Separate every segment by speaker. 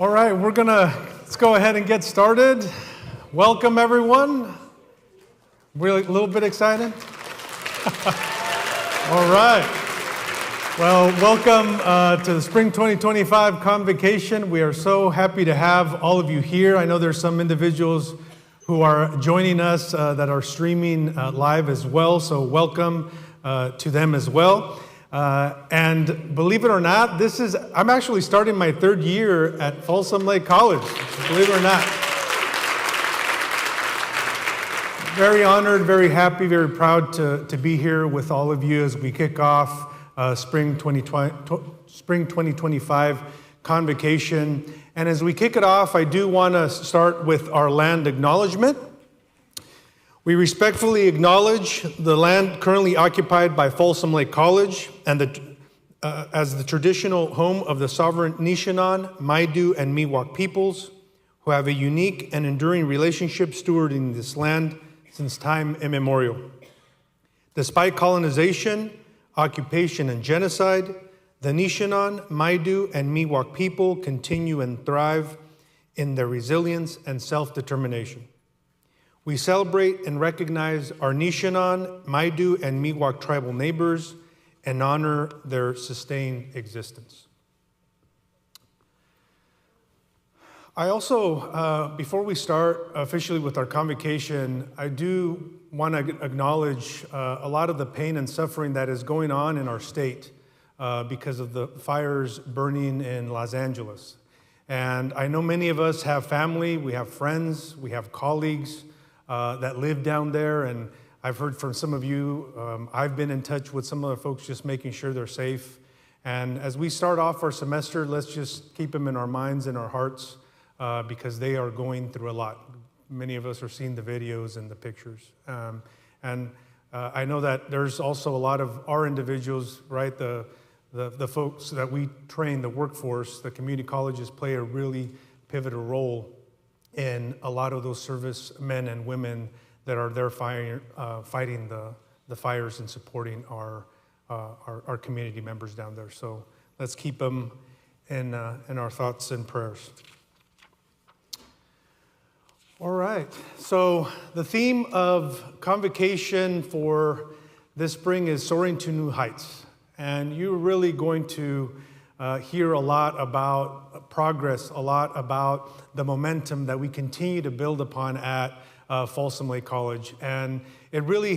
Speaker 1: All right, let's go ahead and get started. Welcome, everyone. Really, a little bit excited? All right. Well, welcome to the Spring 2025 Convocation. We are so happy to have all of you here. I know there's some individuals who are joining us that are streaming live as well, so welcome to them as well. And believe it or not, I'm actually starting my third year at Folsom Lake College, believe it or not. Very honored, very happy, very proud to be here with all of you as we kick off Spring 2025 Convocation. And as we kick it off, I do want to start with our land acknowledgement. We respectfully acknowledge the land currently occupied by Folsom Lake College and as the traditional home of the sovereign Nishinan, Maidu, and Miwok peoples, who have a unique and enduring relationship stewarding this land since time immemorial. Despite colonization, occupation, and genocide, the Nishinan, Maidu, and Miwok people continue and thrive in their resilience and self-determination. We celebrate and recognize our Nishinan, Maidu, and Miwok tribal neighbors and honor their sustained existence. I also, before we start officially with our convocation, I do want to acknowledge a lot of the pain and suffering that is going on in our state because of the fires burning in Los Angeles. And I know many of us have family, we have friends, we have colleagues that live down there, and I've heard from some of you. I've been in touch with some of the folks just making sure they're safe. And as we start off our semester, let's just keep them in our minds and our hearts because they are going through a lot. Many of us are seeing the videos and the pictures. I know that there's also a lot of our individuals, right? The folks that we train, the workforce, the community colleges play a really pivotal role in a lot of those service men and women that are there fighting the fires and supporting our community members down there. So let's keep them in our thoughts and prayers. All right, so the theme of convocation for this spring is Soaring to New Heights. And you're really going to hear a lot about progress, a lot about the momentum that we continue to build upon at Folsom Lake College. And it really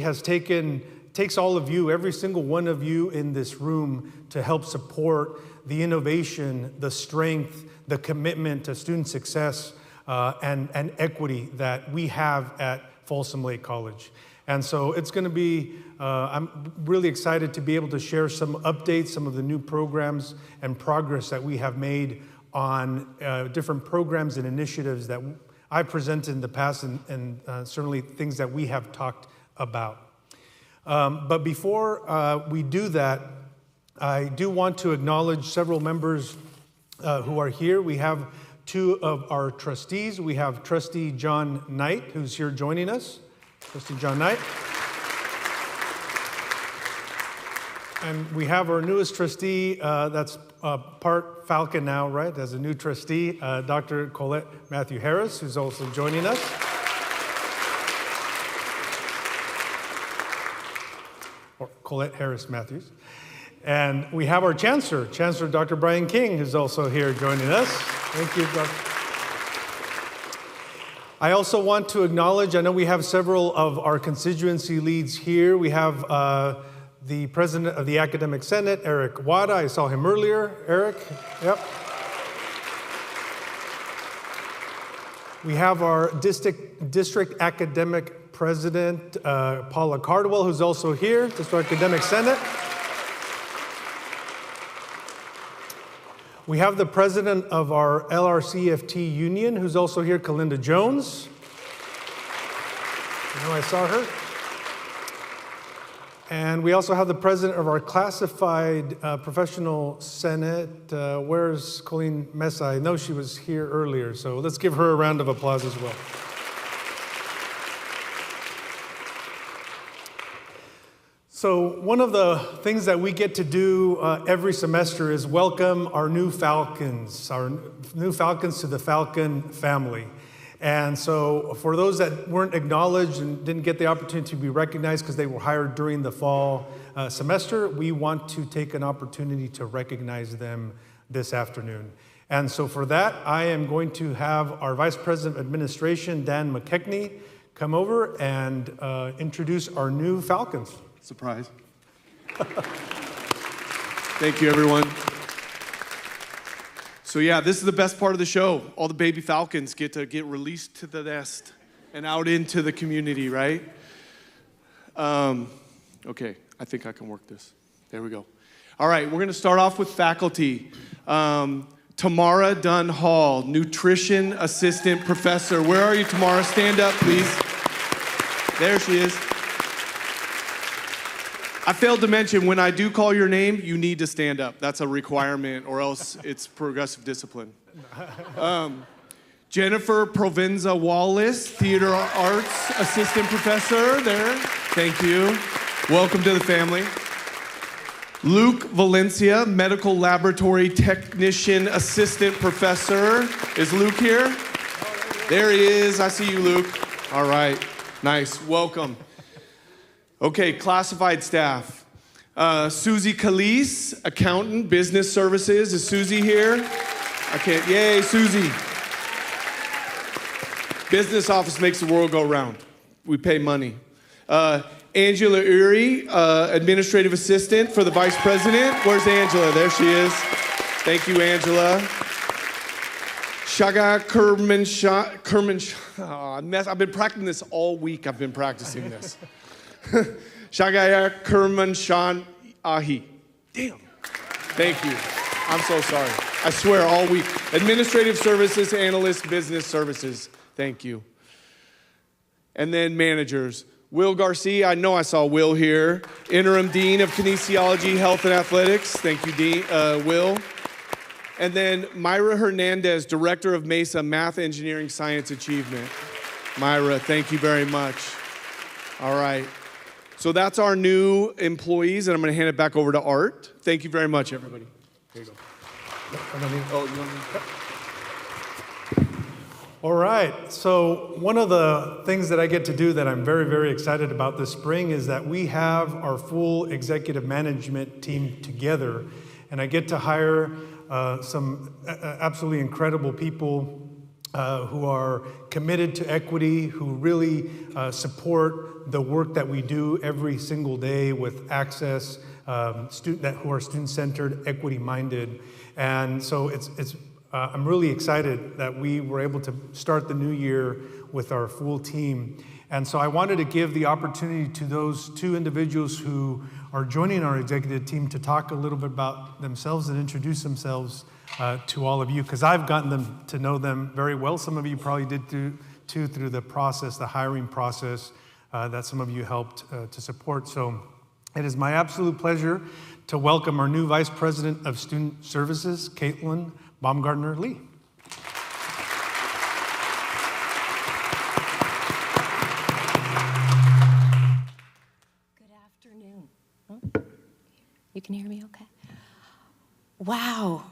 Speaker 1: takes all of you, every single one of you in this room, to help support the innovation, the strength, the commitment to student success and equity that we have at Folsom Lake College. And so it's going to be, I'm really excited to be able to share some updates, some of the new programs and progress that we have made on different programs and initiatives that I presented in the past and certainly things that we have talked about. But before we do that, I do want to acknowledge several members who are here. We have two of our trustees. We have Trustee John Knight, who's here joining us. Trustee John Knight. And we have our newest trustee, that's part Falcon now, right? As a new trustee, Dr. Colette Matthew Harris, who's also joining us. Or Colette Harris Matthews. And we have our Chancellor Dr. Brian King, who's also here joining us. Thank you, Dr. I also want to acknowledge, I know we have several of our constituency leads here. We have the President of the Academic Senate, Eric Wada. I saw him earlier. Eric, yep. We have our District Academic President, Paula Cardwell, who's also here, District Academic Senate. We have the president of our LRCFT union, who's also here, Kalinda Jones. I know I saw her. And we also have the president of our classified professional senate. Where's Colleen Mesa? I know she was here earlier, so let's give her a round of applause as well. So one of the things that we get to do every semester is welcome our new Falcons to the Falcon family. And so for those that weren't acknowledged and didn't get the opportunity to be recognized because they were hired during the fall semester, we want to take an opportunity to recognize them this afternoon. And so for that, I am going to have our Vice President of Administration, Dan McKechnie, come over and introduce our new Falcons.
Speaker 2: Surprise. Thank you, everyone. So yeah, this is the best part of the show. All the baby falcons get to get released to the nest and out into the community, right? Okay, I think I can work this. There we go. All right, we're gonna start off with faculty. Tamara Dunn Hall, Nutrition Assistant Professor. Where are you, Tamara? Stand up, please. There she is. I failed to mention, when I do call your name, you need to stand up. That's a requirement, or else it's progressive discipline. Jennifer Provenza Wallace, Theater Arts Assistant Professor, there. Thank you. Welcome to the family. Luke Valencia, Medical Laboratory Technician Assistant Professor. Is Luke here? There he is. I see you, Luke. All right. Nice. Welcome. Okay, classified staff. Susie Calise, accountant, business services. Is Susie here? I can't. Yay, Susie. Business office makes the world go round. We pay money. Angela Uri, administrative assistant for the vice president. Where's Angela? There she is. Thank you, Angela. Shaga I've been practicing this all week. I've been practicing this. Shagaya Kermanshan Ahi. Damn. Thank you. I'm so sorry. I swear, all week. Administrative services, analyst, business services. Thank you. And then managers. Will Garcia, I know I saw Will here. Interim Dean of Kinesiology, Health and Athletics. Thank you, Dean, Will. And then Myra Hernandez, Director of MESA, Math, Engineering, Science Achievement. Myra, thank you very much. All right. So that's our new employees, and I'm going to hand it back over to Art. Thank you very much, everybody. Here you go. Oh, you want me?
Speaker 1: All right. So one of the things that I get to do that I'm very, very excited about this spring is that we have our full executive management team together, and I get to hire some absolutely incredible people who are committed to equity, who really support the work that we do every single day with access, who are student-centered, equity-minded. And so I'm really excited that we were able to start the new year with our full team. And so I wanted to give the opportunity to those two individuals who are joining our executive team to talk a little bit about themselves and introduce themselves to all of you, because I've gotten them to know them very well. Some of you probably did too through the process, the hiring process that some of you helped to support. So it is my absolute pleasure to welcome our new Vice President of Student Services, Caitlin Baumgartner-Lee.
Speaker 3: Good afternoon. You can hear me okay? Wow.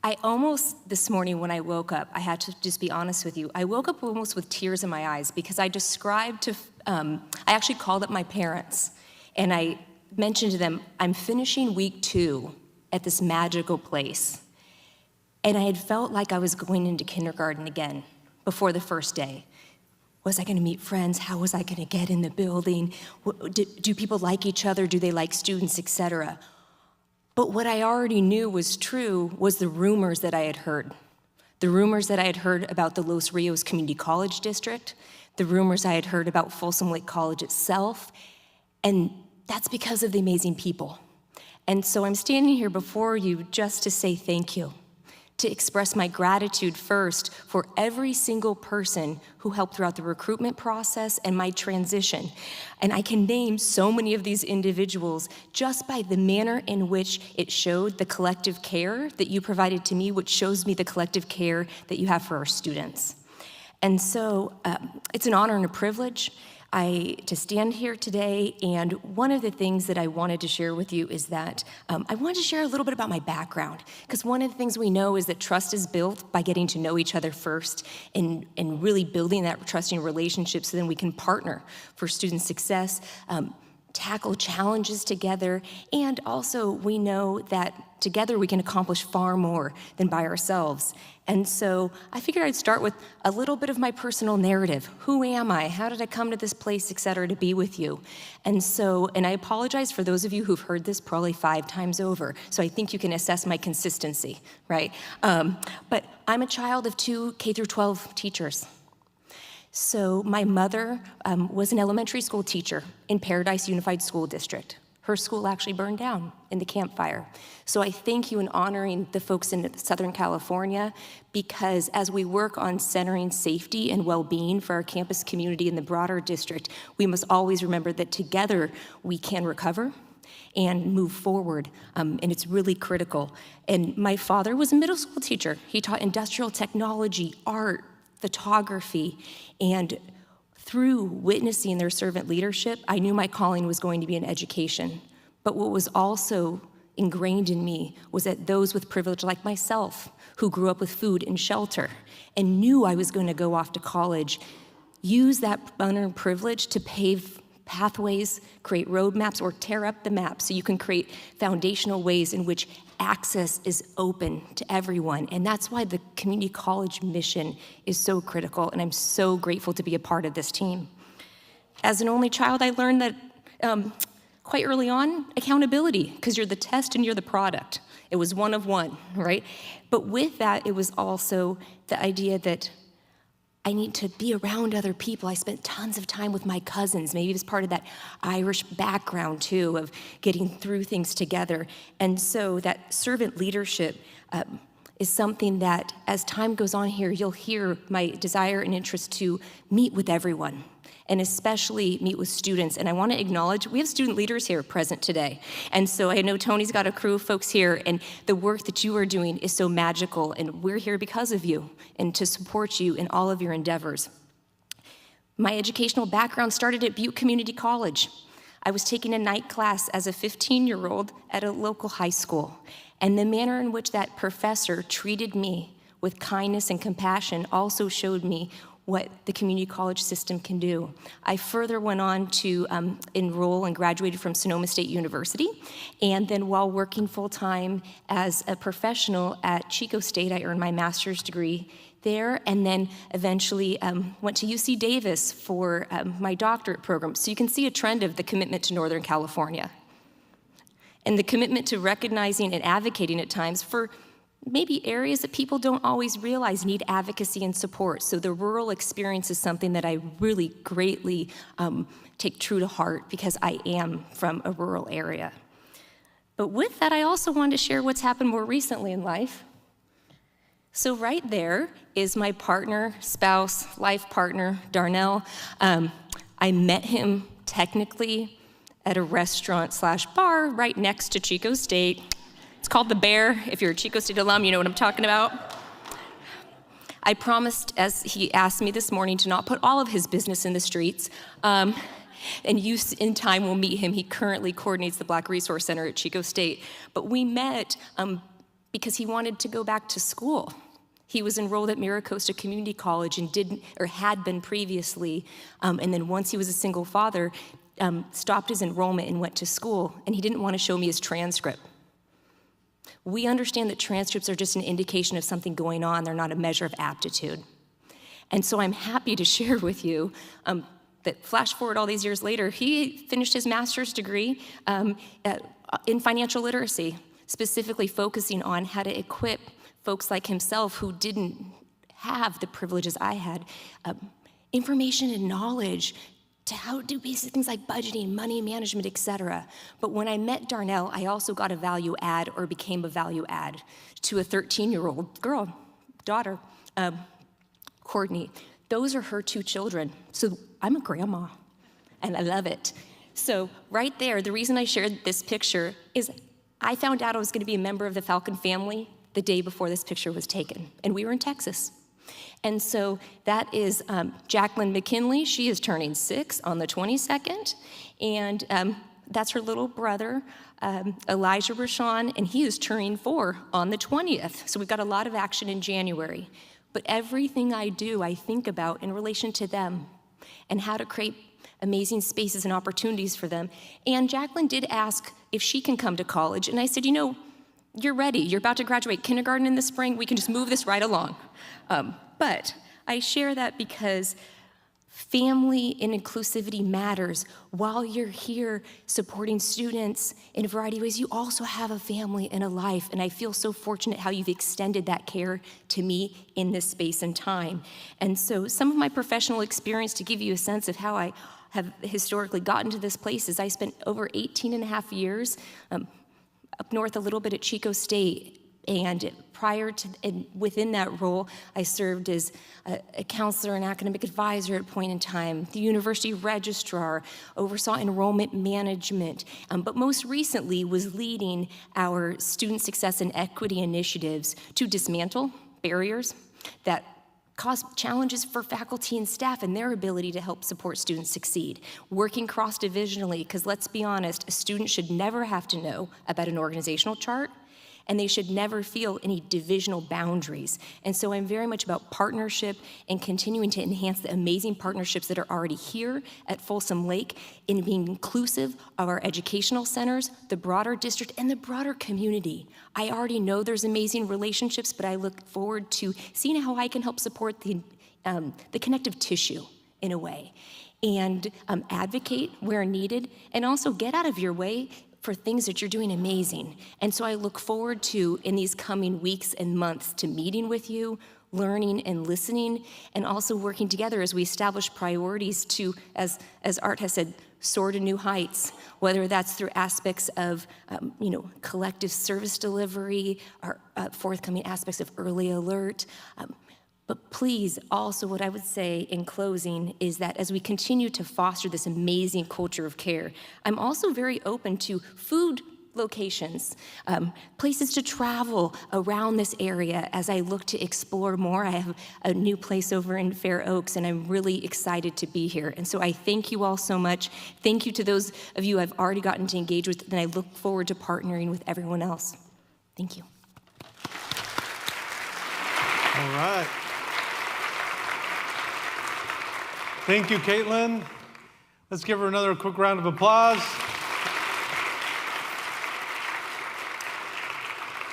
Speaker 3: I almost, this morning when I woke up, I had to just be honest with you, I woke up almost with tears in my eyes because I actually called up my parents and I mentioned to them, I'm finishing week 2 at this magical place. And I had felt like I was going into kindergarten again before the first day. Was I gonna meet friends? How was I gonna get in the building? Do people like each other? Do they like students, etc.? But what I already knew was true was the rumors that I had heard. The rumors that I had heard about the Los Rios Community College District, the rumors I had heard about Folsom Lake College itself, and that's because of the amazing people. And so I'm standing here before you just to say thank you, to express my gratitude first for every single person who helped throughout the recruitment process and my transition. And I can name so many of these individuals just by the manner in which it showed the collective care that you provided to me, which shows me the collective care that you have for our students. And so it's an honor and a privilege. to stand here today, and one of the things that I wanted to share with you is that I wanted to share a little bit about my background, because one of the things we know is that trust is built by getting to know each other first and really building that trusting relationship so then we can partner for student success, tackle challenges together, and also we know that together we can accomplish far more than by ourselves. And so I figured I'd start with a little bit of my personal narrative. Who am I? How did I come to this place, et cetera, to be with you? And I apologize for those of you who've heard this probably 5 times over, so I think you can assess my consistency, right? But I'm a child of 2 K-12 teachers. So my mother was an elementary school teacher in Paradise Unified School District. Her school actually burned down in the Camp Fire. So I thank you in honoring the folks in Southern California, because as we work on centering safety and well-being for our campus community in the broader district, we must always remember that together we can recover and move forward, and it's really critical. And my father was a middle school teacher. He taught industrial technology, art, photography, and through witnessing their servant leadership, I knew my calling was going to be in education. But what was also ingrained in me was that those with privilege like myself, who grew up with food and shelter and knew I was going to go off to college, use that unearned privilege to pave pathways, create roadmaps, or tear up the map so you can create foundational ways in which access is open to everyone. And that's why the community college mission is so critical, and I'm so grateful to be a part of this team. As an only child, I learned that quite early on, accountability, because you're the test and you're the product. It was one of one, right? But with that, it was also the idea that I need to be around other people. I spent tons of time with my cousins. Maybe it was part of that Irish background, too, of getting through things together. And so that servant leadership is something that, as time goes on here, you'll hear my desire and interest to meet with everyone, and especially meet with students. And I want to acknowledge, we have student leaders here present today. And so I know Tony's got a crew of folks here, and the work that you are doing is so magical, and we're here because of you and to support you in all of your endeavors. My educational background started at Butte Community College. I was taking a night class as a 15-year-old at a local high school, and the manner in which that professor treated me with kindness and compassion also showed me what the community college system can do. I further went on to enroll and graduated from Sonoma State University, and then while working full-time as a professional at Chico State, I earned my master's degree there, and then eventually went to UC Davis for my doctorate program. So you can see a trend of the commitment to Northern California, and the commitment to recognizing and advocating at times for maybe areas that people don't always realize need advocacy and support. So the rural experience is something that I really greatly take true to heart, because I am from a rural area. But with that, I also wanted to share what's happened more recently in life. So right there is my partner, spouse, life partner, Darnell. I met him technically at a restaurant/bar right next to Chico State. It's called The Bear. If you're a Chico State alum, you know what I'm talking about. I promised, as he asked me this morning, to not put all of his business in the streets. And you, in time, will meet him. He currently coordinates the Black Resource Center at Chico State. But we met because he wanted to go back to school. He was enrolled at Miracosta Community College and had been previously. And then once he was a single father, stopped his enrollment and went to school. And he didn't want to show me his transcript. We understand that transcripts are just an indication of something going on. They're not a measure of aptitude. And so I'm happy to share with you that flash forward all these years later, he finished his master's degree in financial literacy, specifically focusing on how to equip folks like himself who didn't have the privileges I had, information and knowledge to how to do basic things like budgeting, money management, et cetera. But when I met Darnell, I also got a value add, or became a value add, to a 13-year-old daughter, Courtney. Those are her 2 children. So I'm a grandma, and I love it. So right there, the reason I shared this picture is I found out I was going to be a member of the Falcon family the day before this picture was taken, and we were in Texas. And so that is Jacqueline McKinley. She is turning 6 on the 22nd. And that's her little brother, Elijah Rashawn, and he is turning 4 on the 20th. So we've got a lot of action in January. But everything I do, I think about in relation to them and how to create amazing spaces and opportunities for them. And Jacqueline did ask if she can come to college. And I said, you know, you're ready. You're about to graduate kindergarten in the spring. We can just move this right along. But I share that because family and inclusivity matters. While you're here supporting students in a variety of ways, you also have a family and a life. And I feel so fortunate how you've extended that care to me in this space and time. And so some of my professional experience, to give you a sense of how I have historically gotten to this place, is I spent over 18 and a half years up north a little bit at Chico State. And prior to, and within that role, I served as a counselor and academic advisor at a point in time, the university registrar, oversaw enrollment management, but most recently was leading our student success and equity initiatives to dismantle barriers that cause challenges for faculty and staff and their ability to help support students succeed. Working cross-divisionally, because let's be honest, a student should never have to know about an organizational chart, and they should never feel any divisional boundaries. And so I'm very much about partnership and continuing to enhance the amazing partnerships that are already here at Folsom Lake in being inclusive of our educational centers, the broader district, and the broader community. I already know there's amazing relationships, but I look forward to seeing how I can help support the connective tissue in a way, and advocate where needed, and also get out of your way for things that you're doing amazing. And so I look forward to, in these coming weeks and months, to meeting with you, learning and listening, and also working together as we establish priorities to, as Art has said, soar to new heights, whether that's through aspects of collective service delivery, or forthcoming aspects of early alert. But please, also what I would say in closing is that as we continue to foster this amazing culture of care, I'm also very open to food locations, places to travel around this area as I look to explore more. I have a new place over in Fair Oaks, and I'm really excited to be here. And so I thank you all so much. Thank you to those of you I've already gotten to engage with, and I look forward to partnering with everyone else. Thank you.
Speaker 1: All right. Thank you, Caitlin. Let's give her another quick round of applause.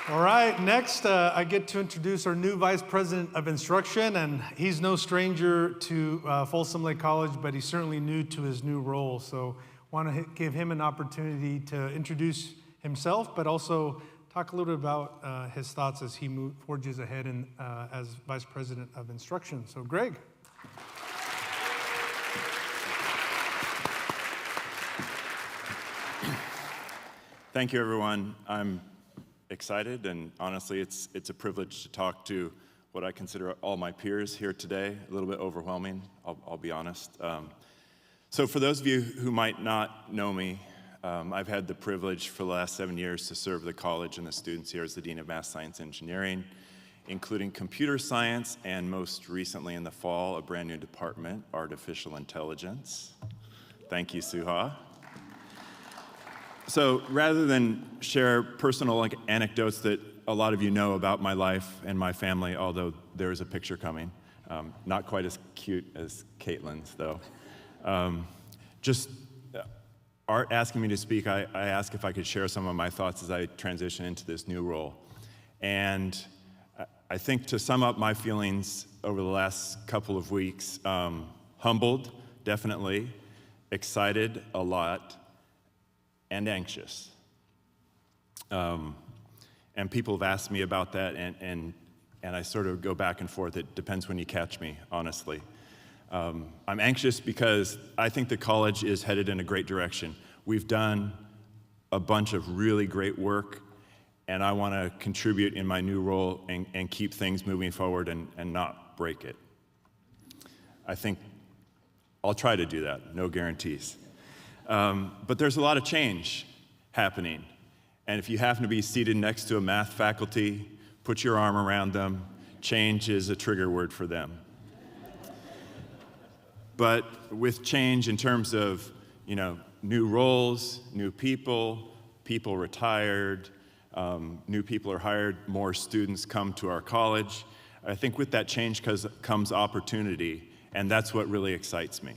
Speaker 1: All right, next I get to introduce our new Vice President of Instruction, and he's no stranger to Folsom Lake College, but he's certainly new to his new role. So I want to give him an opportunity to introduce himself, but also talk a little bit about his thoughts as he forges ahead as Vice President of Instruction. So Greg.
Speaker 4: Thank you, everyone. I'm excited, and honestly, it's a privilege to talk to what I consider all my peers here today. A little bit overwhelming, I'll be honest. So for those of you who might not know me, I've had the privilege for the last 7 years to serve the college and the students here as the Dean of Math Science Engineering, including computer science, and most recently in the fall, a brand new department, artificial intelligence. Thank you, Suha. So rather than share personal anecdotes that a lot of you know about my life and my family, although there is a picture coming, not quite as cute as Caitlin's, though. Art asking me to speak, I asked if I could share some of my thoughts as I transition into this new role. And I think to sum up my feelings over the last couple of weeks, humbled, definitely, excited a lot, and anxious. And people have asked me about that, and I sort of go back and forth. It depends when you catch me, honestly. I'm anxious because I think the college is headed in a great direction. We've done a bunch of really great work, and I want to contribute in my new role and keep things moving forward and not break it. I think I'll try to do that, no guarantees. But there's a lot of change happening. And if you happen to be seated next to a math faculty, put your arm around them, change is a trigger word for them. But with change in terms of, new roles, new people, people retired, new people are hired, more students come to our college. I think with that change comes opportunity, and that's what really excites me.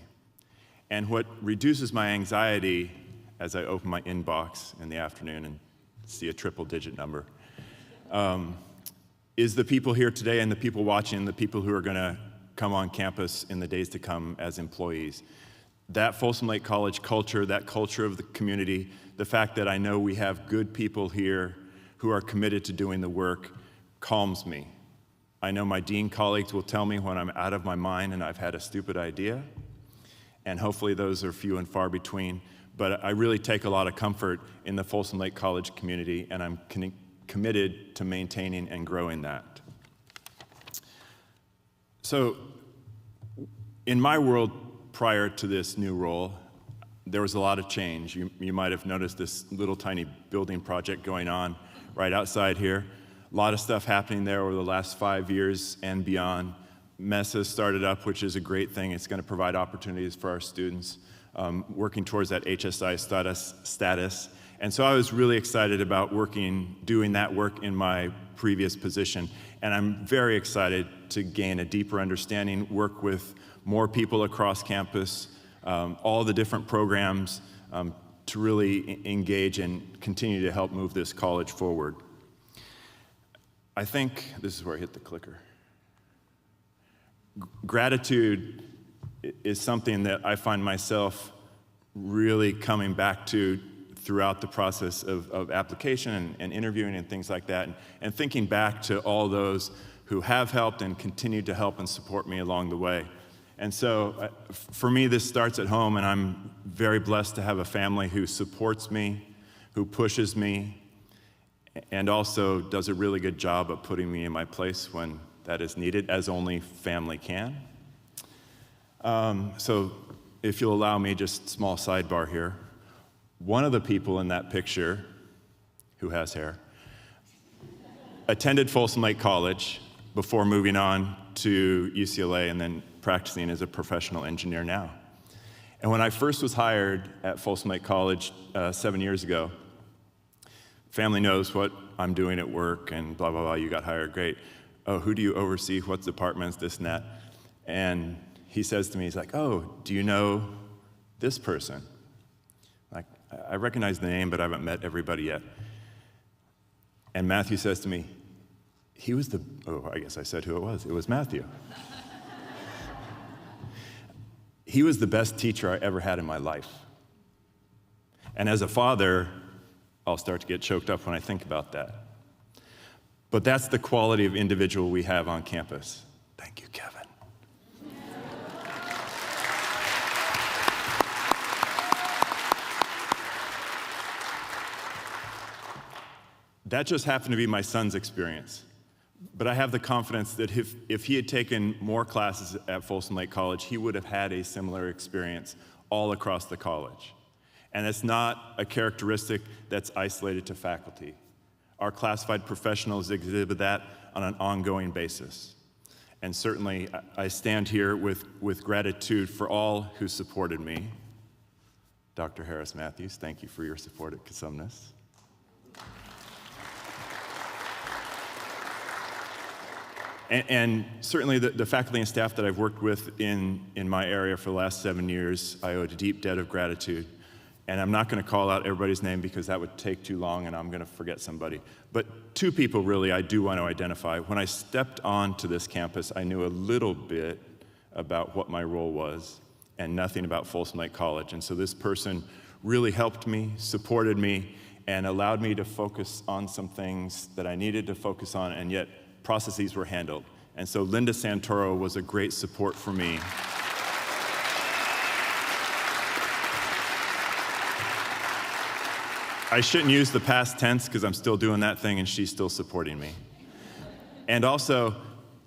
Speaker 4: And what reduces my anxiety as I open my inbox in the afternoon and see a triple-digit number is the people here today and the people watching, the people who are going to come on campus in the days to come as employees. That Folsom Lake College culture, that culture of the community, the fact that I know we have good people here who are committed to doing the work calms me. I know my dean colleagues will tell me when I'm out of my mind and I've had a stupid idea, and hopefully those are few and far between, but I really take a lot of comfort in the Folsom Lake College community, and I'm committed to maintaining and growing that. So, in my world prior to this new role, there was a lot of change. You might have noticed this little tiny building project going on right outside here. A lot of stuff happening there over the last 5 years and beyond. MESS has started up, which is a great thing. It's going to provide opportunities for our students, working towards that HSI status. And so I was really excited about doing that work in my previous position. And I'm very excited to gain a deeper understanding, work with more people across campus, all the different programs, to really engage and continue to help move this college forward. I think this is where I hit the clicker. Gratitude is something that I find myself really coming back to throughout the process of application and interviewing and things like that, and thinking back to all those who have helped and continue to help and support me along the way. And so for me, this starts at home, and I'm very blessed to have a family who supports me, who pushes me, and also does a really good job of putting me in my place when that is needed, as only family can. So if you'll allow me, just small sidebar here. One of the people in that picture, who has hair, attended Folsom Lake College before moving on to UCLA and then practicing as a professional engineer now. And when I first was hired at Folsom Lake College 7 years ago, family knows what I'm doing at work and blah, blah, blah, you got hired, great. Oh, who do you oversee? What departments, this and that? And he says to me, he's like, oh, do you know this person? Like, I recognize the name, but I haven't met everybody yet. And Matthew says to me, I guess I said who it was. It was Matthew. He was the best teacher I ever had in my life. And as a father, I'll start to get choked up when I think about that. But that's the quality of individual we have on campus. Thank you, Kevin. That just happened to be my son's experience. But I have the confidence that if he had taken more classes at Folsom Lake College, he would have had a similar experience all across the college. And it's not a characteristic that's isolated to faculty. Our classified professionals exhibit that on an ongoing basis. And certainly, I stand here with gratitude for all who supported me. Dr. Harris Matthews, thank you for your support at Casumnas. And certainly the faculty and staff that I've worked with in my area for the last 7 years, I owe a deep debt of gratitude. And I'm not going to call out everybody's name because that would take too long and I'm going to forget somebody. But two people really I do want to identify. When I stepped onto this campus, I knew a little bit about what my role was and nothing about Folsom Lake College. And so this person really helped me, supported me, and allowed me to focus on some things that I needed to focus on, and yet processes were handled. And so Linda Santoro was a great support for me. I shouldn't use the past tense because I'm still doing that thing and she's still supporting me. And also,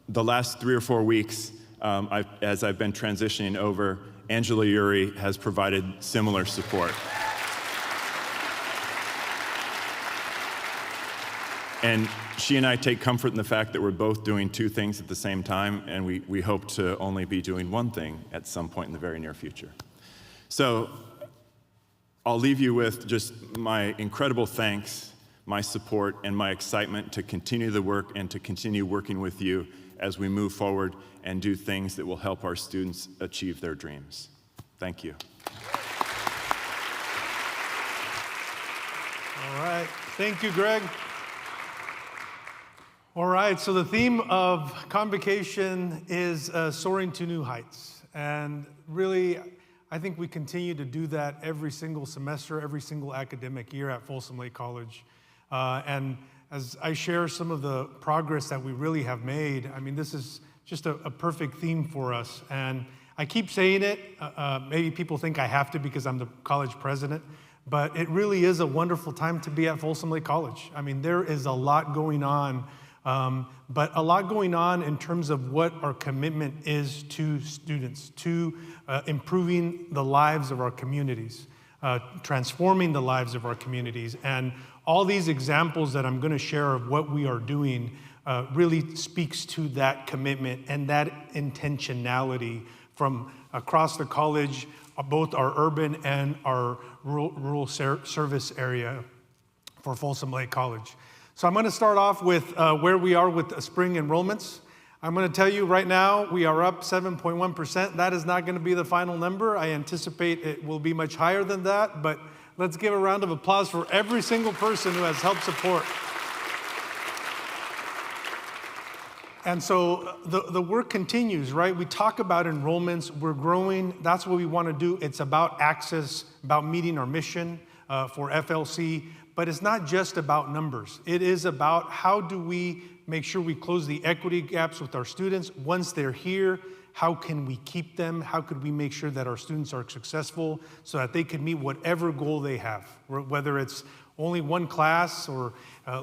Speaker 4: the last 3 or 4 weeks, as I've been transitioning over, Angela Uri has provided similar support. And she and I take comfort in the fact that we're both doing two things at the same time, and we hope to only be doing one thing at some point in the very near future. So I'll leave you with just my incredible thanks, my support, and my excitement to continue the work and to continue working with you as we move forward and do things that will help our students achieve their dreams. Thank you.
Speaker 1: All right. Thank you, Greg. All right. So the theme of Convocation is soaring to new heights. And really, I think we continue to do that every single semester, every single academic year at Folsom Lake College. And as I share some of the progress that we really have made, I mean, this is just a perfect theme for us. And I keep saying it, maybe people think I have to because I'm the college president, but it really is a wonderful time to be at Folsom Lake College. I mean, there is a lot going on, but a lot going on in terms of what our commitment is to students, to improving the lives of our communities, transforming the lives of our communities. And all these examples that I'm going to share of what we are doing really speaks to that commitment and that intentionality from across the college, both our urban and our rural service area for Folsom Lake College. So I'm going to start off with where we are with spring enrollments. I'm going to tell you right now, we are up 7.1%. That is not going to be the final number. I anticipate it will be much higher than that, but let's give a round of applause for every single person who has helped support. And so the work continues, right? We talk about enrollments, we're growing, that's what we want to do. It's about access, about meeting our mission for FLC, but it's not just about numbers. It is about how do we make sure we close the equity gaps with our students. Once they're here, how can we keep them? How could we make sure that our students are successful so that they can meet whatever goal they have, whether it's only one class or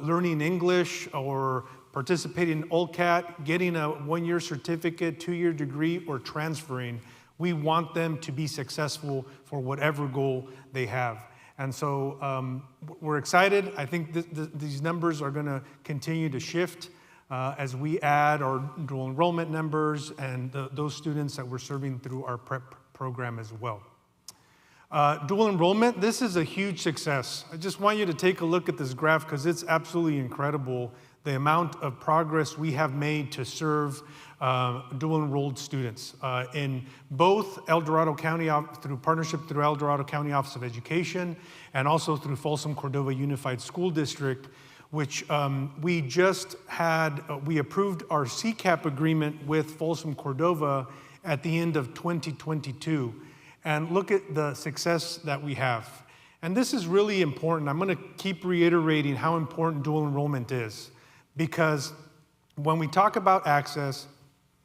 Speaker 1: learning English or participating in OLCAT, getting a one-year certificate, two-year degree, or transferring. We want them to be successful for whatever goal they have. And so we're excited. I think these numbers are going to continue to shift as we add our dual enrollment numbers and those students that we're serving through our prep program as well. Dual enrollment, this is a huge success. I just want you to take a look at this graph because it's absolutely incredible the amount of progress we have made to serve dual enrolled students in both El Dorado County through partnership through El Dorado County Office of Education and also through Folsom Cordova Unified School District, which we just had, we approved our CCAP agreement with Folsom Cordova at the end of 2022. And look at the success that we have. And this is really important. I'm going to keep reiterating how important dual enrollment is. Because when we talk about access,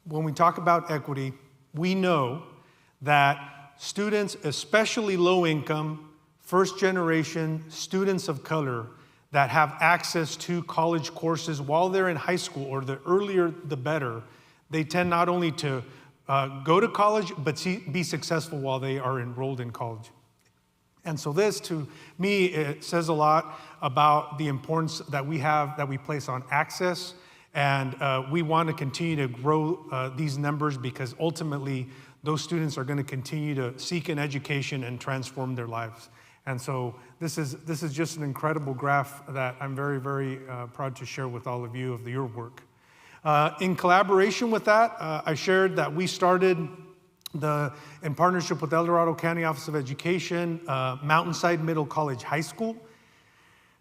Speaker 1: when we talk about equity, we know that students, especially low income, first generation students of color that have access to college courses while they're in high school, or the earlier the better, they tend not only to go to college, but be successful while they are enrolled in college. And so this, to me, it says a lot about the importance that we have, that we place on access. And we want to continue to grow these numbers because ultimately those students are going to continue to seek an education and transform their lives. And so this is just an incredible graph that I'm very, very proud to share with all of you of your work. In collaboration with that, I shared that we started in partnership with El Dorado County Office of Education, Mountainside Middle College High School.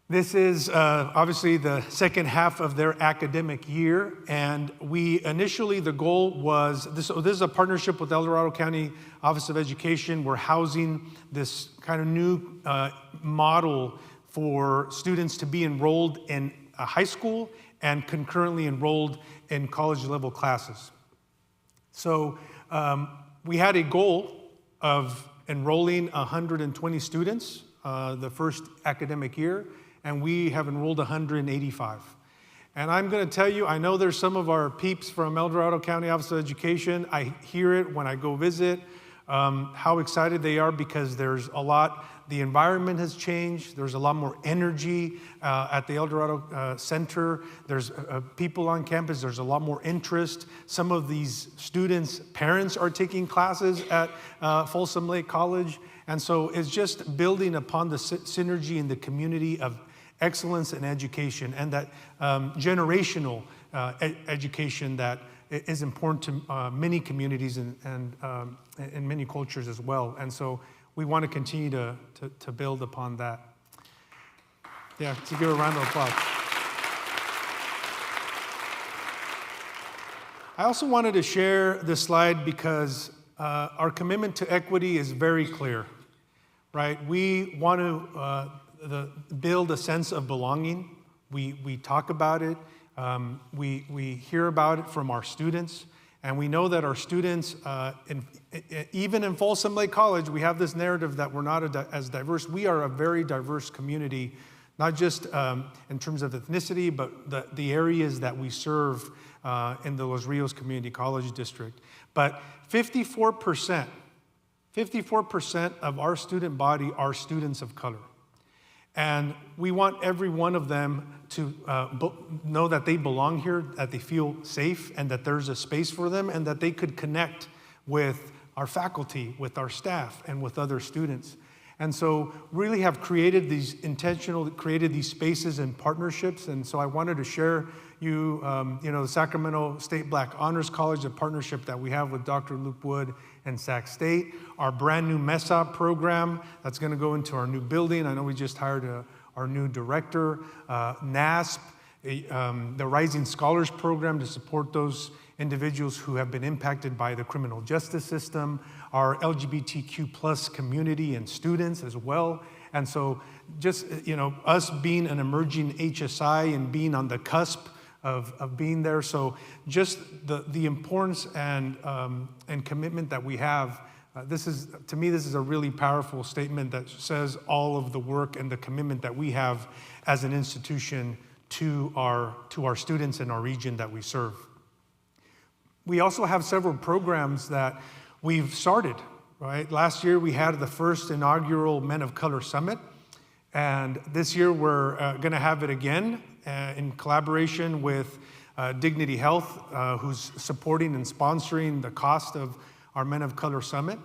Speaker 1: This is obviously the second half of their academic year, and initially the goal was, this is a partnership with El Dorado County Office of Education. We're housing this kind of new model for students to be enrolled in a high school and concurrently enrolled in college level classes. So we had a goal of enrolling 120 students the first academic year, and we have enrolled 185. And I'm going to tell you, I know there's some of our peeps from El Dorado County Office of Education. I hear it when I go visit. how excited they are because there's a lot, the environment has changed. There's a lot more energy at the El Dorado Center. There's people on campus. There's a lot more interest. Some of these students' parents are taking classes at Folsom Lake College. And so it's just building upon the synergy in the community of excellence in education and that generational education that is important to many communities and in many cultures as well. And so we want to continue to build upon that. Yeah, to give a round of applause. I also wanted to share this slide because our commitment to equity is very clear, right? We want to build a sense of belonging. We talk about it. We hear about it from our students. And we know that our students, even in Folsom Lake College, we have this narrative that we're not as diverse. We are a very diverse community, not just in terms of ethnicity, but the areas that we serve in the Los Rios Community College District. But 54% of our student body are students of color. And we want every one of them to know that they belong here, that they feel safe, and that there's a space for them, and that they could connect with our faculty, with our staff, and with other students. And so really have created these created these spaces and partnerships. And so I wanted to share the Sacramento State Black Honors College, a partnership that we have with Dr. Luke Wood and Sac State, our brand new MESA program that's going to go into our new building. I know we just hired our new director, NASP, the Rising Scholars Program to support those individuals who have been impacted by the criminal justice system, our LGBTQ plus community and students as well. And so just, us being an emerging HSI and being on the cusp of being there. So just the importance and commitment that we have, to me, this is a really powerful statement that says all of the work and the commitment that we have as an institution to our students in our region that we serve. We also have several programs that we've started, right? Last year we had the first inaugural Men of Color Summit, and this year we're going to have it again in collaboration with Dignity Health, who's supporting and sponsoring the cost of our Men of Color Summit.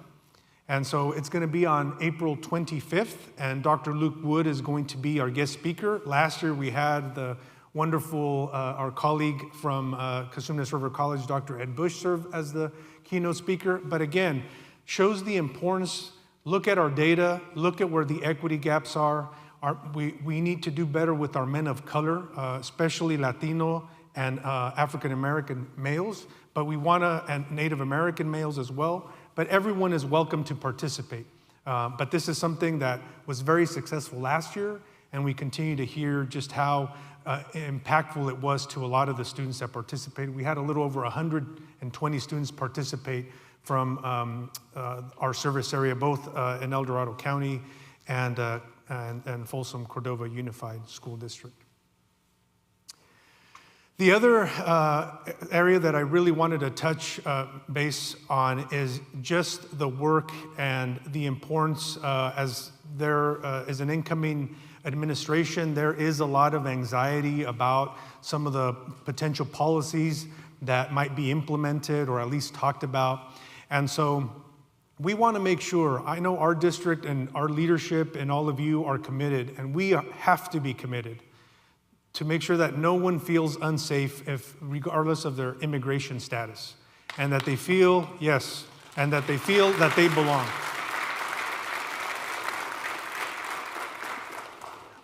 Speaker 1: And so it's going to be on April 25th, and Dr. Luke Wood is going to be our guest speaker. Last year we had the wonderful, our colleague from Cosumnes River College, Dr. Ed Bush, serve as the keynote speaker. But again, shows the importance. Look at our data, look at where the equity gaps are. We need to do better with our men of color, especially Latino and African American males, but we want and Native American males as well. But everyone is welcome to participate. But this is something that was very successful last year, and we continue to hear just how impactful it was to a lot of the students that participated. We had a little over 120 students participate from our service area, both in El Dorado County and Folsom Cordova Unified School District. The other area that I really wanted to touch base on is just the work and the importance as there is an incoming administration. There is a lot of anxiety about some of the potential policies that might be implemented or at least talked about. And so we want to make sure, I know our district and our leadership and all of you are committed, and we have to be committed to make sure that no one feels unsafe regardless of their immigration status, and that they feel, and that they feel that they belong.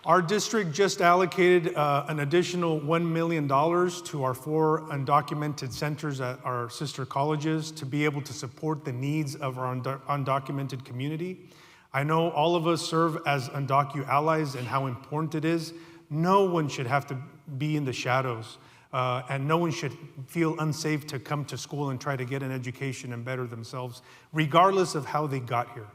Speaker 1: Our district just allocated an additional $1 million to our 4 undocumented centers at our sister colleges to be able to support the needs of our undocumented community. I know all of us serve as undocu allies and how important it is. No one should have to be in the shadows, and no one should feel unsafe to come to school and try to get an education and better themselves, regardless of how they got here.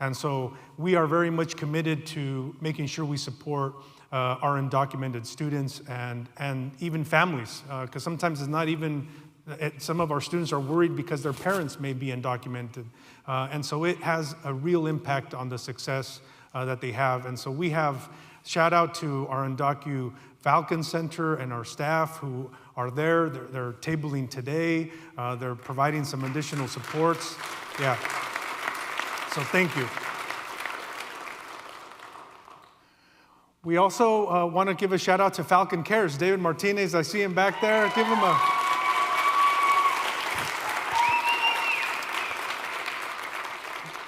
Speaker 1: And so we are very much committed to making sure we support our undocumented students and even families, because sometimes it's not even some of our students are worried because their parents may be undocumented. And so it has a real impact on the success that they have. And so we have, shout out to our Undocu Falcon Center and our staff who are there. They're tabling today. They're providing some additional supports. Yeah. So thank you. We also want to give a shout out to Falcon Cares. David Martinez, I see him back there. Give him a...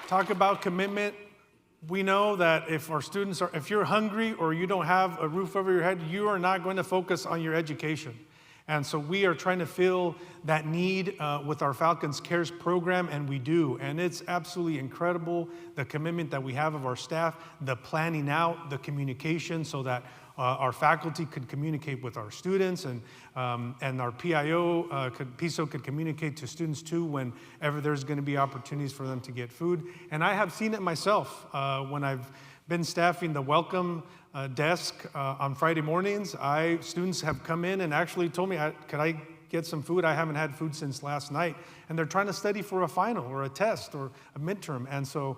Speaker 1: Talk about commitment. We know that if our students are, if you're hungry or you don't have a roof over your head, you are not going to focus on your education. And so we are trying to fill that need with our Falcons Cares program, and we do. And it's absolutely incredible, the commitment that we have of our staff, the planning out, the communication so that our faculty could communicate with our students, and our PISO could communicate to students too whenever there's going to be opportunities for them to get food. And I have seen it myself when I've been staffing the welcome desk on Friday mornings. Students have come in and actually told me, could I get some food? I haven't had food since last night. And they're trying to study for a final or a test or a midterm. And so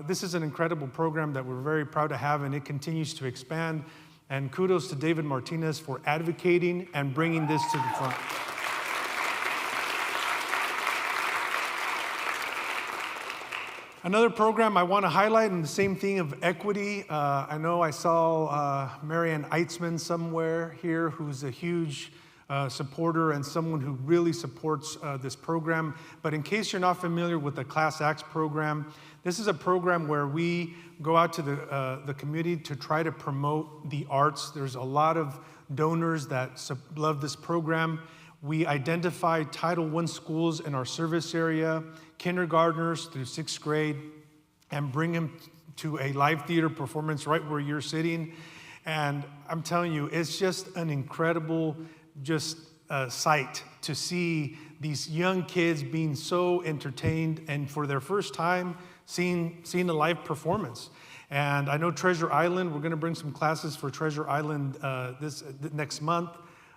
Speaker 1: this is an incredible program that we're very proud to have, and it continues to expand. And kudos to David Martinez for advocating and bringing this to the front. Another program I want to highlight in the same theme of equity. I know I saw Marianne Eitzman somewhere here, who's a huge supporter and someone who really supports this program. But in case you're not familiar with the Class Acts program, this is a program where we go out to the community to try to promote the arts. There's a lot of donors that love this program. We identify Title I schools in our service area, kindergartners through 6th grade, and bring them to a live theater performance right where you're sitting. And I'm telling you, it's just an incredible sight to see these young kids being so entertained and for their first time seeing a live performance. And I know Treasure Island, we're going to bring some classes for Treasure Island next month.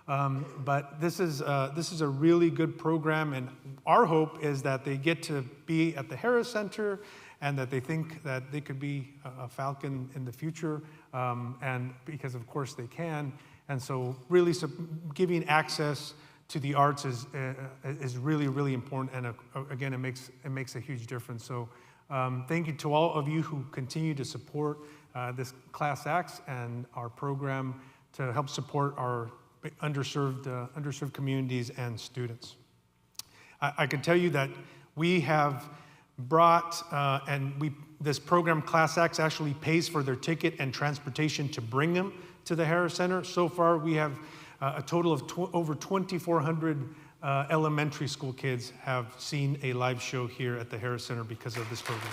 Speaker 1: But this is a really good program, and our hope is that they get to be at the Harris Center and that they think that they could be a Falcon in the future, and because of course they can. And so really giving access to the arts is really, really important, and again, it makes a huge difference. So thank you to all of you who continue to support this Class Acts and our program to help support our underserved communities and students. I can tell you that we have brought, this program, Class Acts, actually pays for their ticket and transportation to bring them to the Harris Center. So far, we have a total of over 2,400 elementary school kids have seen a live show here at the Harris Center because of this program.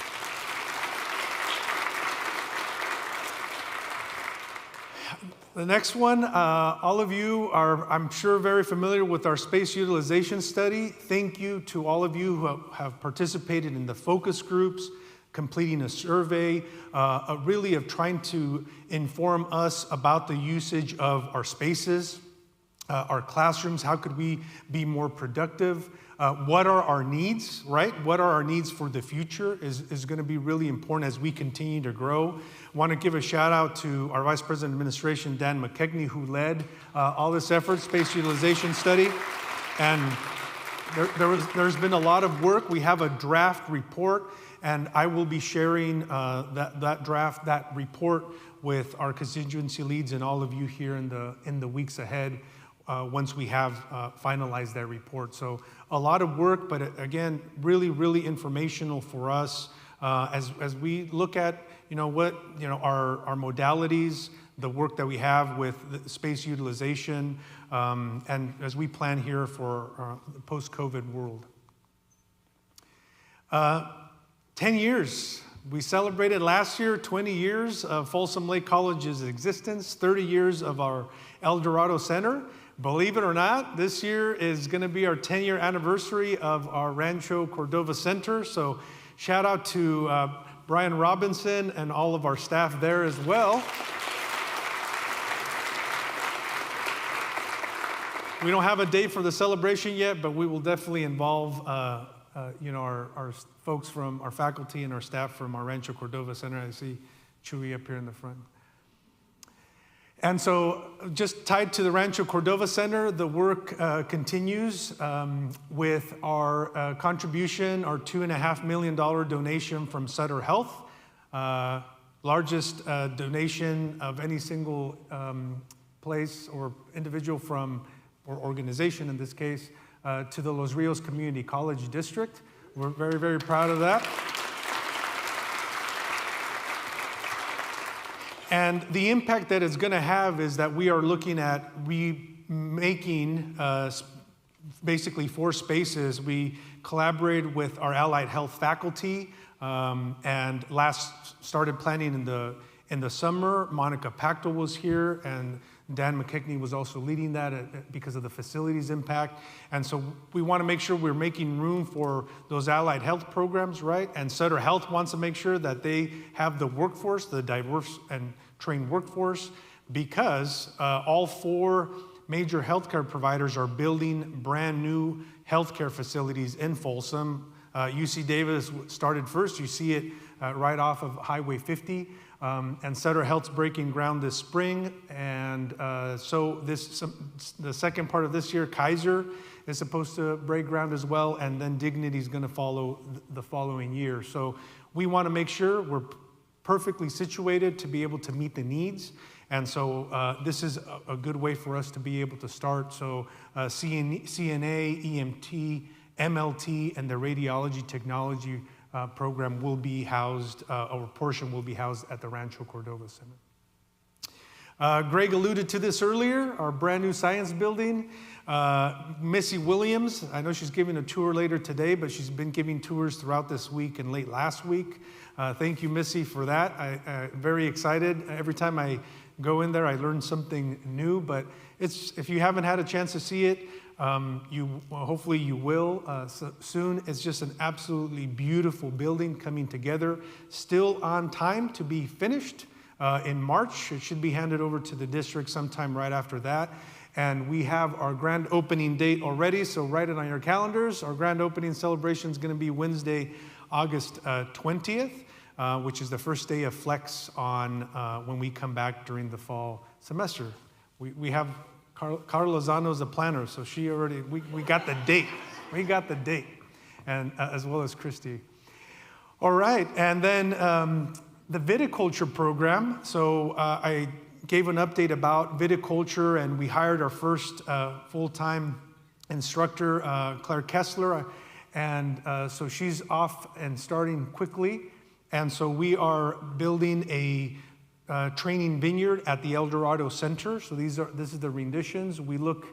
Speaker 1: The next one, all of you are, I'm sure, very familiar with our space utilization study. Thank you to all of you who have participated in the focus groups, completing a survey, really of trying to inform us about the usage of our spaces, our classrooms. How could we be more productive? What are our needs, right? What are our needs for the future is going to be really important as we continue to grow. I want to give a shout out to our Vice President of Administration, Dan McKechnie, who led all this effort, space utilization study. And there's been a lot of work. We have a draft report, and I will be sharing that report with our constituency leads and all of you here in the weeks ahead once we have finalized that report. So a lot of work, but again, really, really informational for us as we look at our modalities, the work that we have with the space utilization, and as we plan here for the post-COVID world. 10 years. We celebrated last year 20 years of Folsom Lake College's existence, 30 years of our El Dorado Center. Believe it or not, this year is going to be our 10-year anniversary of our Rancho Cordova Center. So shout out to Brian Robinson and all of our staff there as well. We don't have a date for the celebration yet, but we will definitely involve our folks from our faculty and our staff from our Rancho Cordova Center. I see Chuy up here in the front. And so just tied to the Rancho Cordova Center, the work continues with our contribution, our $2.5 million donation from Sutter Health, largest donation of any single place or individual or organization in this case, to the Los Rios Community College District. We're very, very proud of that. And the impact that it's going to have is that we are looking at remaking basically 4 spaces. We collaborated with our allied health faculty and started planning in the summer. Monica Pacto was here, and Dan McKechnie was also leading that because of the facilities impact. And so we want to make sure we're making room for those allied health programs, right? And Sutter Health wants to make sure that they have the workforce, the diverse and trained workforce, because all 4 major healthcare providers are building brand new healthcare facilities in Folsom. UC Davis started first. You see it right off of Highway 50. And Sutter Health's breaking ground this spring, and so the second part of this year, Kaiser is supposed to break ground as well, and then Dignity is going to follow the following year. So we want to make sure we're perfectly situated to be able to meet the needs, and so this is a good way for us to be able to start. So CNA, EMT, MLT, and the radiology technology program will be housed, or a portion will be housed at the Rancho Cordova Center. Greg alluded to this earlier, our brand new science building. Missy Williams, I know she's giving a tour later today, but she's been giving tours throughout this week and late last week. Thank you, Missy, for that. I'm very excited. Every time I go in there, I learn something new, but if you haven't had a chance to see it, hopefully you will soon. It's just an absolutely beautiful building coming together, still on time to be finished in March. It should be handed over to the district sometime right after that. And we have our grand opening date already, so write it on your calendars. Our grand opening celebration is going to be Wednesday, August 20th, which is the first day of Flex on when we come back during the fall semester. We have Carla Lozano's the planner, so we got the date. We got the date, and as well as Christy. All right, and then the viticulture program. So I gave an update about viticulture, and we hired our first full-time instructor, Claire Kessler, and so she's off and starting quickly. And so we are building a training vineyard at the El Dorado Center. So this is the renditions. We look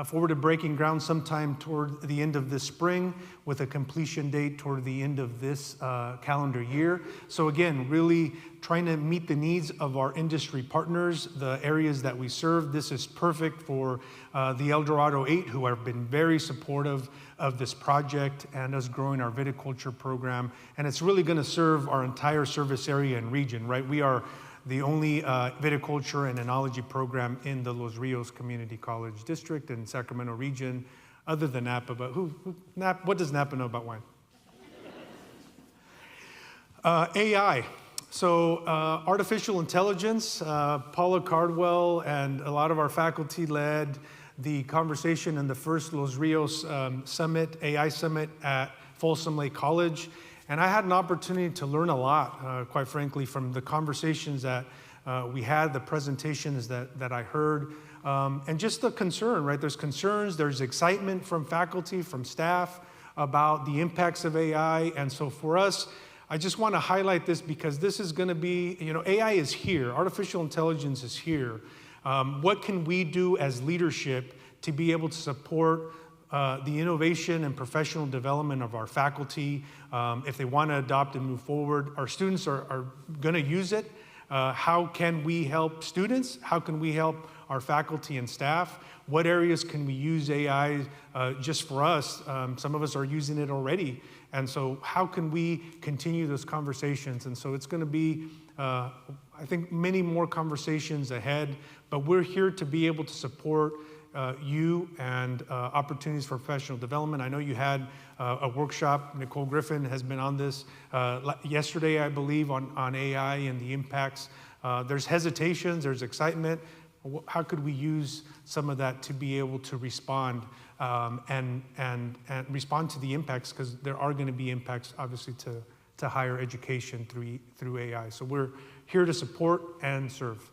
Speaker 1: forward to breaking ground sometime toward the end of this spring with a completion date toward the end of this calendar year. So again, really trying to meet the needs of our industry partners, the areas that we serve. This is perfect for the El Dorado 8, who have been very supportive of this project and us growing our viticulture program. And it's really going to serve our entire service area and region, right? We are the only viticulture and enology program in the Los Rios Community College District and Sacramento region, other than Napa. But what does Napa know about wine? AI. So artificial intelligence, Paula Cardwell and a lot of our faculty led the conversation in the first Los Rios Summit, AI Summit at Folsom Lake College. And I had an opportunity to learn a lot, quite frankly, from the conversations that we had, the presentations that I heard, and just the concern, right? There's concerns, there's excitement from faculty, from staff about the impacts of AI. And so for us, I just want to highlight this because this is going to be, AI is here, artificial intelligence is here. What can we do as leadership to be able to support the innovation and professional development of our faculty, if they want to adopt and move forward? Our students are going to use it. How can we help students? How can we help our faculty and staff? What areas can we use AI just for us? Some of us are using it already. And so how can we continue those conversations? And so it's going to be, I think, many more conversations ahead. But we're here to be able to support you and opportunities for professional development. I know you had a workshop. Nicole Griffin has been on this yesterday, I believe, on AI and the impacts. There's hesitations, there's excitement. How could we use some of that to be able to respond and respond to the impacts, because there are going to be impacts, obviously, to higher education through AI. So we're here to support and serve.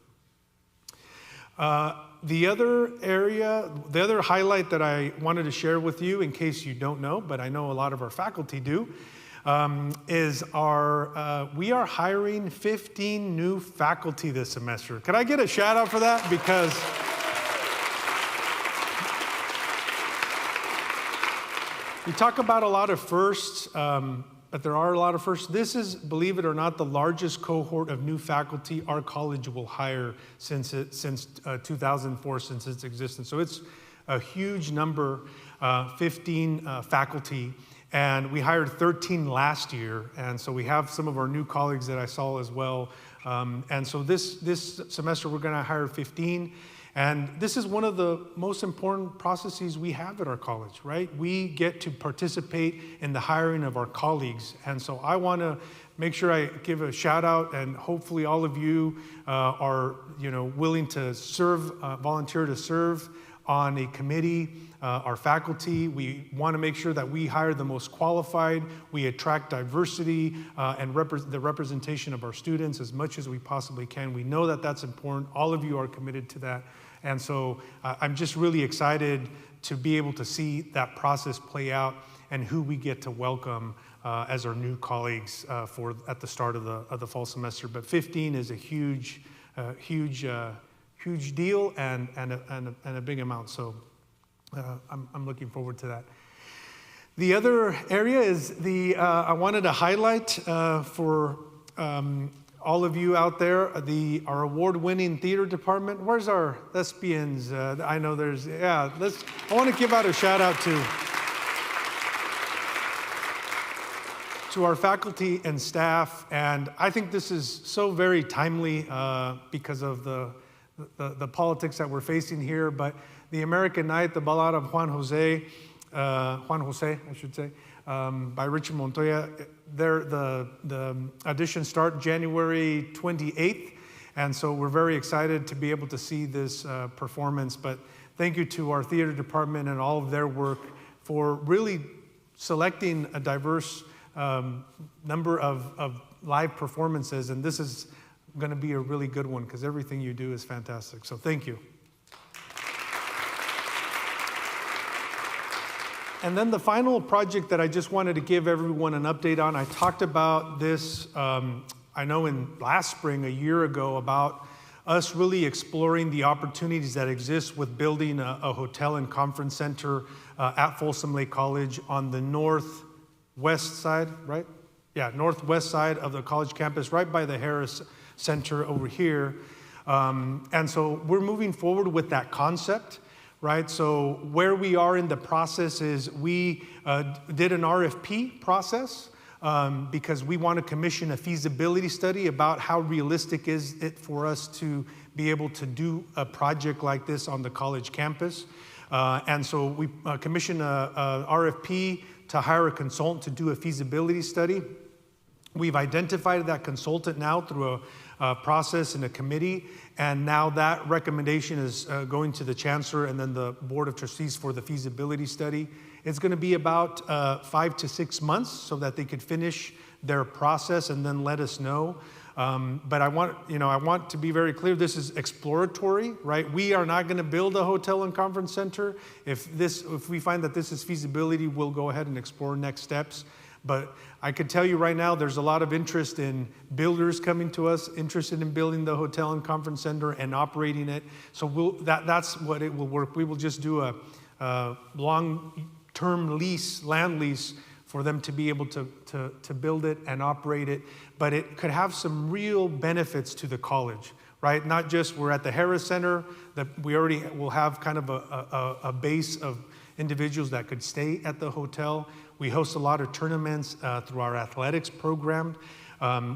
Speaker 1: The other highlight that I wanted to share with you, in case you don't know, but I know a lot of our faculty do, is we are hiring 15 new faculty this semester. Could I get a shout out for that? Because we talk about a lot of firsts, but there are a lot of firsts. This is, believe it or not, the largest cohort of new faculty our college will hire since 2004, since its existence. So it's a huge number, 15 faculty. And we hired 13 last year, and so we have some of our new colleagues that I saw as well. And so this semester we're going to hire 15, and this is one of the most important processes we have at our college, right? We get to participate in the hiring of our colleagues, and so I want to make sure I give a shout out, and hopefully all of you are willing to serve, volunteer to serve on a committee. Our faculty, we want to make sure that we hire the most qualified, we attract diversity and the representation of our students as much as we possibly can. We know that that's important. All of you are committed to that. And so I'm just really excited to be able to see that process play out and who we get to welcome as our new colleagues at the start of the fall semester. But 15 is a huge deal and a big amount. So I'm looking forward to that. The other area is I wanted to highlight for all of you out there, our award-winning theater department. Where's our thespians? I know I want to give out a shout out to our faculty and staff. And I think this is so very timely because of the politics that we're facing here. But the American Night, the Ballad of Juan Jose, I should say, by Richard Montoya. The auditions start January 28th, and so we're very excited to be able to see this performance. But thank you to our theater department and all of their work for really selecting a diverse number of live performances, and this is going to be a really good one because everything you do is fantastic. So thank you. And then the final project that I just wanted to give everyone an update on, I talked about this, I know in last spring, a year ago, about us really exploring the opportunities that exist with building a hotel and conference center at Folsom Lake College on the northwest side, right? Yeah, northwest side of the college campus, right by the Harris Center over here. And so we're moving forward with that concept. Right, so where we are in the process is we did an RFP process because we want to commission a feasibility study about how realistic is it for us to be able to do a project like this on the college campus. And so we commissioned a RFP to hire a consultant to do a feasibility study. We've identified that consultant now through a process and a committee, and now that recommendation is going to the chancellor and then the board of trustees for the feasibility study. It's going to be about 5 to 6 months so that they could finish their process and then let us know. But I want to be very clear. This is exploratory, right? We are not going to build a hotel and conference center. If we find that this is feasibility, we'll go ahead and explore next steps. But I could tell you right now, there's a lot of interest in builders coming to us, interested in building the hotel and conference center and operating it. So that's what it will work. We will just do a long-term land lease for them to be able to build it and operate it. But it could have some real benefits to the college, right? Not just we're at the Harris Center, that we already will have kind of a base of individuals that could stay at the hotel. We host a lot of tournaments through our athletics program.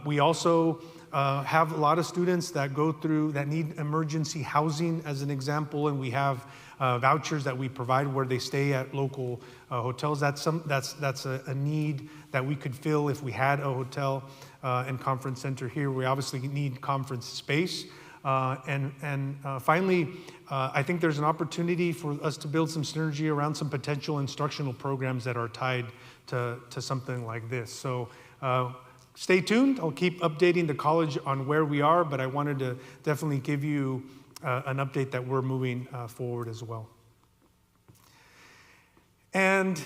Speaker 1: We also have a lot of students that need emergency housing, as an example, and we have vouchers that we provide where they stay at local hotels. That's a need that we could fill if we had a hotel and conference center here. We obviously need conference space. Finally, I think there's an opportunity for us to build some synergy around some potential instructional programs that are tied to something like this. So stay tuned. I'll keep updating the college on where we are, but I wanted to definitely give you an update that we're moving forward as well. And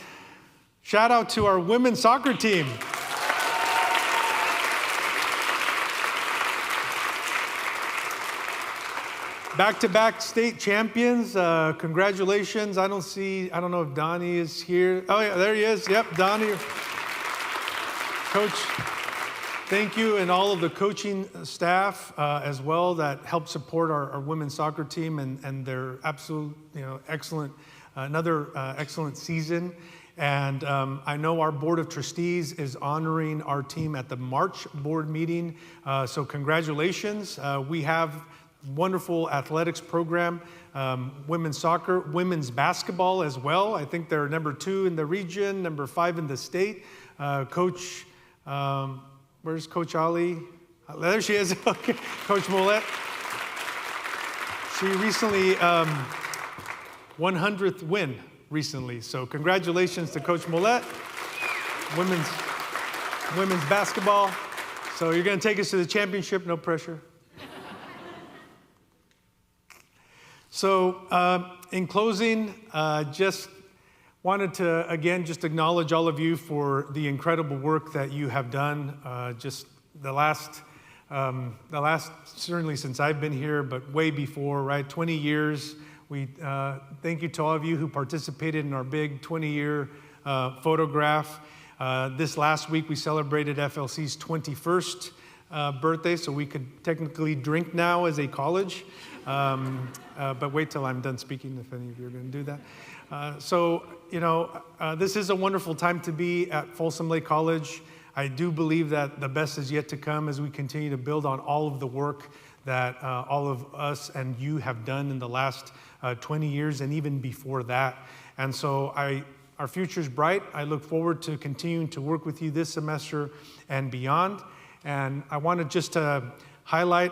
Speaker 1: shout out to our women's soccer team. Back-to-back state champions. Congratulations. I don't know if Donnie is here. Oh yeah, there he is. Yep, Donnie. Coach, thank you, and all of the coaching staff as well that help support our women's soccer team and their absolute, excellent, another excellent season. And I know our Board of Trustees is honoring our team at the March board meeting. So congratulations. We have wonderful athletics program, women's soccer, women's basketball as well. I think they're number 2 in the region, number 5 in the state. Coach, where's Coach Ali? There she is. Okay. Coach Mollett. She recently 100th win recently. So congratulations to Coach Mollett, women's basketball. So you're going to take us to the championship, no pressure. So in closing, just wanted to, again, just acknowledge all of you for the incredible work that you have done. Just the last, certainly since I've been here, but way before, right? 20 years. We thank you to all of you who participated in our big 20-year photograph. This last week, we celebrated FLC's 21st birthday, so we could technically drink now as a college. But wait till I'm done speaking if any of you are going to do that. This is a wonderful time to be at Folsom Lake College. I do believe that the best is yet to come as we continue to build on all of the work that all of us and you have done in the last 20 years and even before that. And so our future's bright. I look forward to continuing to work with you this semester and beyond. And I wanted just to highlight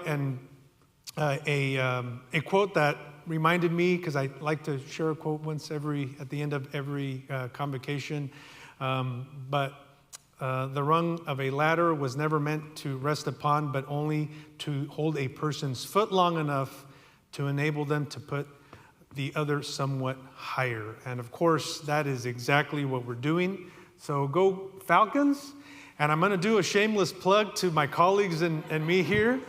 Speaker 1: a quote that reminded me, because I like to share a quote at the end of every convocation. But the rung of a ladder was never meant to rest upon, but only to hold a person's foot long enough to enable them to put the other somewhat higher. And of course, that is exactly what we're doing. So go Falcons. And I'm going to do a shameless plug to my colleagues and me here.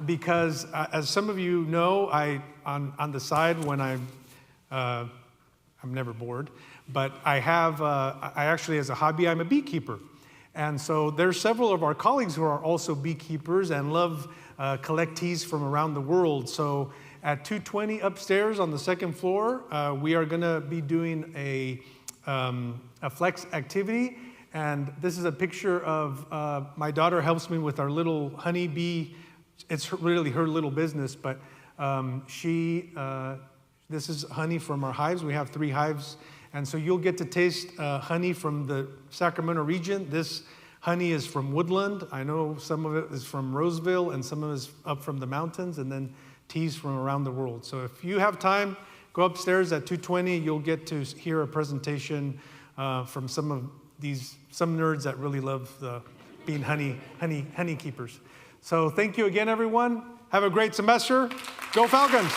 Speaker 1: Because as some of you know, on the side when I'm never bored, but I actually as a hobby, I'm a beekeeper. And so there's several of our colleagues who are also beekeepers and love collectees from around the world. So at 220 upstairs on the second floor, we are gonna be doing a flex activity. And this is a picture of my daughter helps me with our little honeybee. It's really her little business, but this is honey from our hives. We have 3 hives, and so you'll get to taste honey from the Sacramento region. This honey is from Woodland. I know some of it is from Roseville, and some of it is up from the mountains, and then teas from around the world. So if you have time, go upstairs at 220. You'll get to hear a presentation from some nerds that really love being honey keepers. So thank you again, everyone. Have a great semester. Go Falcons!